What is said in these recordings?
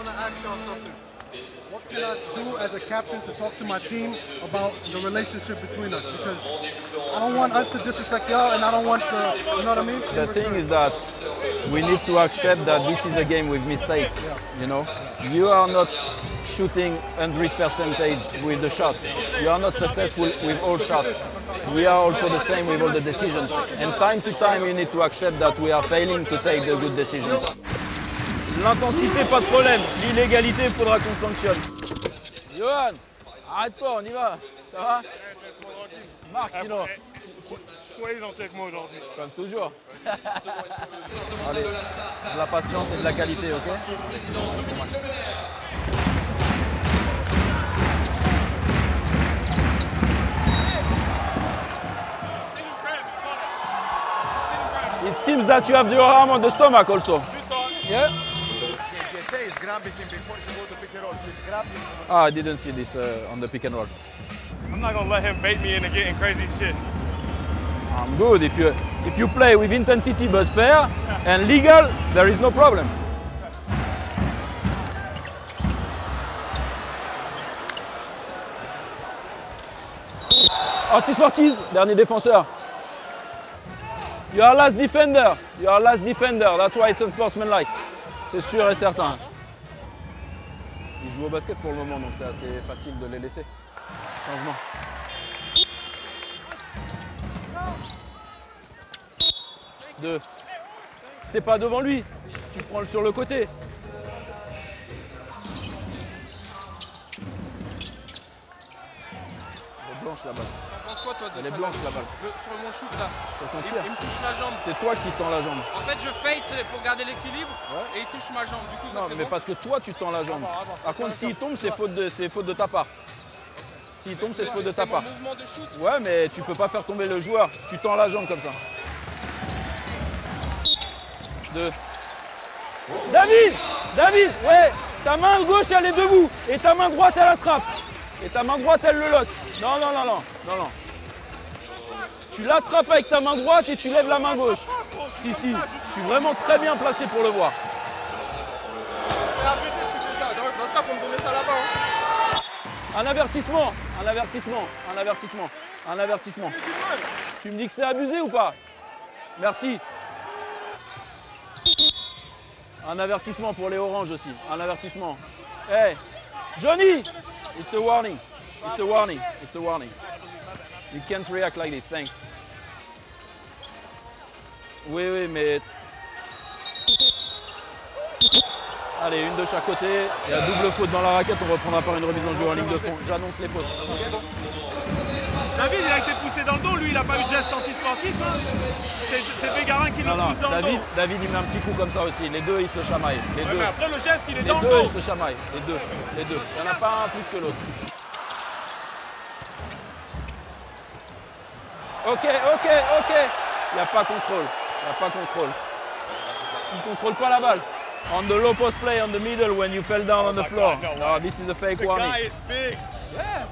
want to ask y'all something. What can I do as a captain to talk to my team about the relationship between us? Because I don't want us to disrespect y'all, and I don't want the, you know what I mean? The thing is that we need to accept that this is a game with mistakes, you know? You are not shooting 100% with the shot. You are not successful with all shots. We are also the same with all the decisions. And time to time, you need to accept that we are failing to take the good decisions. L'intensité, pas de problème. L'illégalité, il faudra qu'on sanctionne. Johan, arrête pas, on y va. Ça va? Marc, sinon. Soyez gentil avec moi aujourd'hui. Comme toujours. Allez, de la patience et de la qualité, ok? It seems that you have your arm on the stomach also. Yeah? Is grabbing him before he goes to pick and roll. Please grab him. Ah, I didn't see this on the pick and roll. I'm not gonna let him bait me into getting crazy shit. I'm good. If you play with intensity but fair and legal, there is no problem. Anti-sportive, dernier défenseur. You are last defender. You are last defender. That's why it's unsportsmanlike. C'est sûr et certain. Ils jouent au basket pour le moment, donc c'est assez facile de les laisser. Changement. Deux. T'es pas devant lui, tu prends le sur le côté. Elle est blanche la balle. T'en penses quoi toi de Elle est blanche la balle. sur mon shoot là? Sur ton tir. Il me touche la jambe. C'est toi qui tends la jambe. En fait je fade pour garder l'équilibre et il touche ma jambe. Du coup ça Non c'est mais bon. parce que toi tu tends la jambe. Par contre s'il tombe c'est faute de ta part. S'il tombe c'est faute de ta part. C'est mon mouvement de shoot. Ouais mais tu peux pas faire tomber le joueur. Tu tends la jambe comme ça. Deux. David, ouais, ta main gauche elle est debout et ta main droite elle attrape. Et ta main droite elle le lock. Non. Tu l'attrapes avec ta main droite et tu lèves la main gauche. Si, je suis vraiment très bien placé pour le voir. C'est abusé si tu fais ça. Dans ce cas, faut me donner ça là-bas. Un avertissement. Tu me dis que c'est abusé ou pas? Merci. Un avertissement pour les oranges aussi. Un avertissement. Hey, Johnny! It's a warning. You can't react like this. Thanks. Oui, mais... Allez, une de chaque côté. Il y a double faute dans la raquette. On reprendra par une remise en jeu en ligne de fond. J'annonce les fautes. David, il a été poussé dans le dos. Lui, il n'a pas eu de geste antisportif. Hein. C'est Bégarin qui le pousse dans le dos. David, il met un petit coup comme ça aussi. Les deux, ils se chamaillent. Mais après, le geste, il est dans le dos. Les deux, dos. ils se chamaillent. Les deux. Il n'y en a pas un plus que l'autre. Ok. Il n'y a pas contrôle. Il ne contrôle pas la balle. On the low post play on the middle when you fell down on the floor. No, this is a fake warning. The guy is big. Yeah.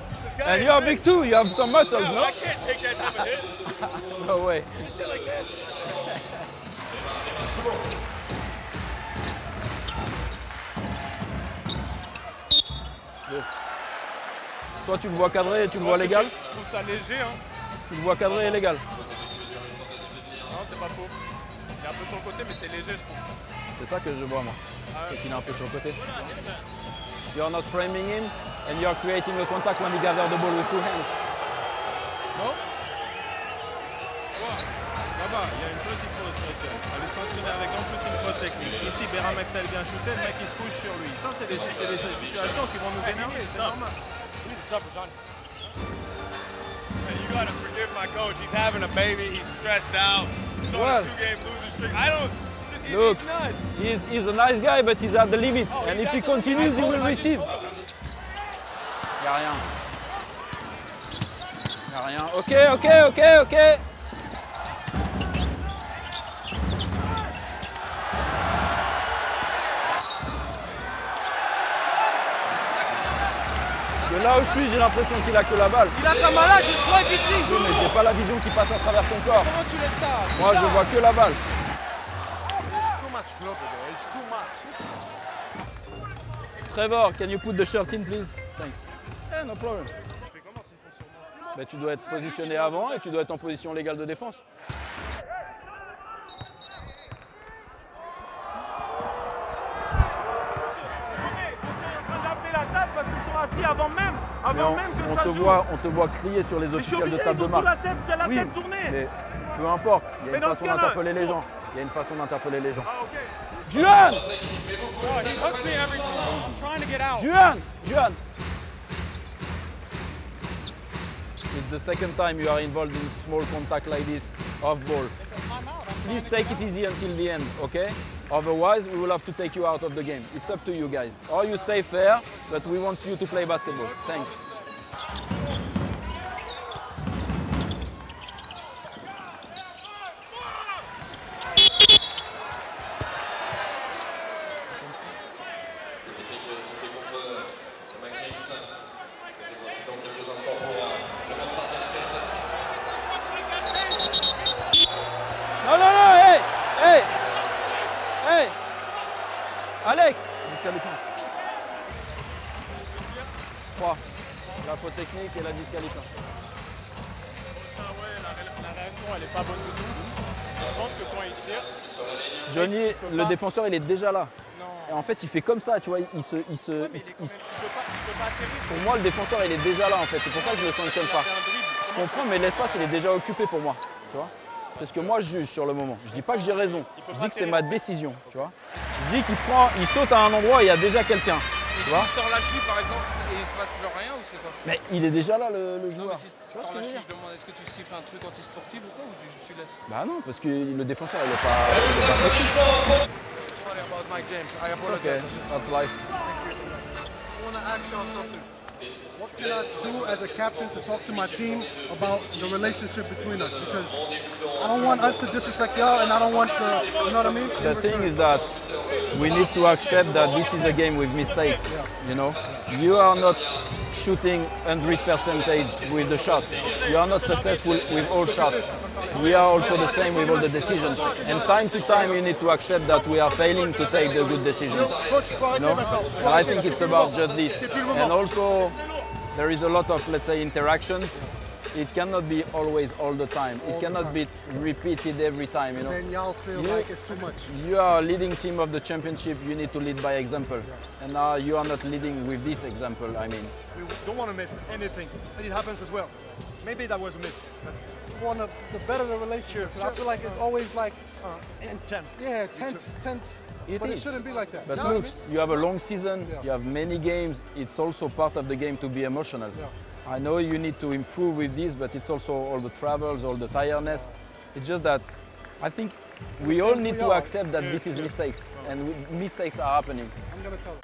And you are big too. You have some muscles, no? I can't take that type of hit. No way. Toi, tu le vois cadré et tu le vois légal? Je trouve ça léger. Hein. Tu le vois cadré et légal? Non, c'est pas faux. Il est un peu sur le côté, mais c'est léger, je trouve. C'est ça que je vois, moi. C'est qu'il est un peu sur le côté. You are not framing him and you are creating a contact when he gathers the ball with two hands. Non? Là-bas, il y a une petite faute. Elle est sanctionnée avec en plus une faute technique. Ici, Béram Axel vient shooter, le mec il se couche sur lui. Ça, c'est des situations qui vont nous énerver, c'est normal. You gotta forgive my coach. He's having a baby. He's stressed out. He's on a 2-game losing streak. I don't. Look, he's nuts. he's a nice guy, but he's at the limit. And if he continues, he will receive. Il n'y a rien. Ok. De là où je suis, j'ai l'impression qu'il a que la balle. Il a sa malade, je swipe ici. Oui, mais j'ai pas la vision qui passe à travers son corps. Comment tu laisses ça? Moi, je vois que la balle. Trevor, can you put the shirt in, please? Thanks. Yeah, no problem. Je fais comment s'ils font sur moi? Ben, tu dois être positionné avant et tu dois être en position légale de défense. Assis avant même que ça joue. On te voit crier sur les officiels de table de marque. La tête Oui, tournée. mais peu importe, il y a Mais une dans façon ce cas-là, d'interpeller les gens. Il y a une façon d'interpeller les gens. Ah, ok. Juan! Oh, he hooks me every time. I'm trying to get out. Juan! It's the second time you are involved in small contact like this, off ball. It's a timeout. I'm Please trying to take get it out. easy until the end, okay? Otherwise, we will have to take you out of the game. It's up to you guys. Or you stay fair, but we want you to play basketball. Thanks. C'était contre Mike James. Nous allons suivre dans quelques instants pour le Mercedes Basket. Non, hey! Alex! Disqualifiant. 3. La faute technique et la disqualifiant. Ah ouais, la réaction, elle est pas bonne du tout. Je pense que quand il tire, Johnny, le défenseur, il est déjà là. non. Et en fait, il fait comme ça, tu vois. Ouais, mais il peut pas atterrir. Pour moi, le défenseur, il est déjà là, en fait. C'est pour ça que je le sanctionne pas. C'est un dribble. Je comprends, mais l'espace, il est déjà occupé pour moi. Tu vois. C'est ce que moi, je juge sur le moment. Je dis pas que j'ai raison. Je dis que c'est ma décision. Tu vois. Je dis il saute à un endroit et il y a déjà quelqu'un. Tu vois. Si tu relâches lui, par exemple, et il se passe genre rien ou c'est quoi? Mais il est déjà là, le Non, joueur. mais si Tu vois ce que je veux dire? je demande, est-ce que tu siffles un truc anti-sportif ou quoi, ou tu laisses? Bah non, parce que le défenseur, il est pas. Sorry about Mike James. I Ok, apologize. that's life. I want to ask y'all something. What can I do as a captain to talk to my team about the relationship between us? Because I don't want us to disrespect y'all, and I don't want the, you know what I mean? The thing is that we need to accept that this is a game with mistakes. You know, you are not shooting 100% with the shot. You are not successful with all shots. We are also the same with all the decisions. And time to time, you need to accept that we are failing to take the good decisions. No? And I think it's about just this. And also, there is a lot of, let's say, interaction. It cannot be always all the time. It cannot be repeated every time, you know. Then y'all feel like it's too much. You are a leading team of the championship, you need to lead by example. And now you are not leading with this example, I mean. We don't want to miss anything, and it happens as well. Maybe that was a miss. Want to better the relationship. 'Cause I feel like it's always like, Intense. yeah, tense. It But it is. shouldn't be like that. But You know look, what I mean? you have a long season, Yeah. you have many games, it's also part of the game to be emotional. Yeah. I know you need to improve with this, but it's also all the travels, all the tiredness. It's just that I think we all need to accept that this is mistakes, and mistakes are happening. I'm gonna tell.